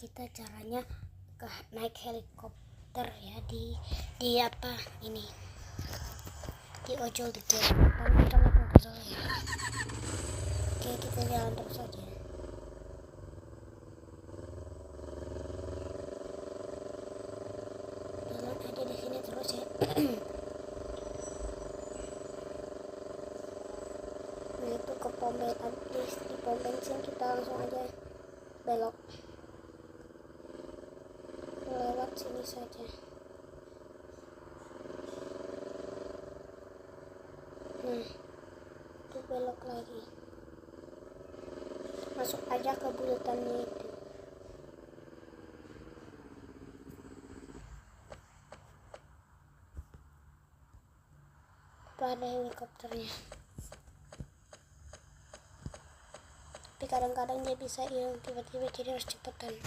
kita caranya naik helikopter ya, di apa ini, di ojol di kita lakukan dulu ya. Oke, kita jalan terus aja. Jalan aja di sini terus ya. Nah, itu ke pom bensin, di pom bensin kita langsung aja belok lewat sini saja. Nah, itu belok lagi, masuk aja ke bulatannya itu. Ada helikopternya, tapi kadang-kadang dia bisa hilang tiba-tiba, jadi harus cepetan.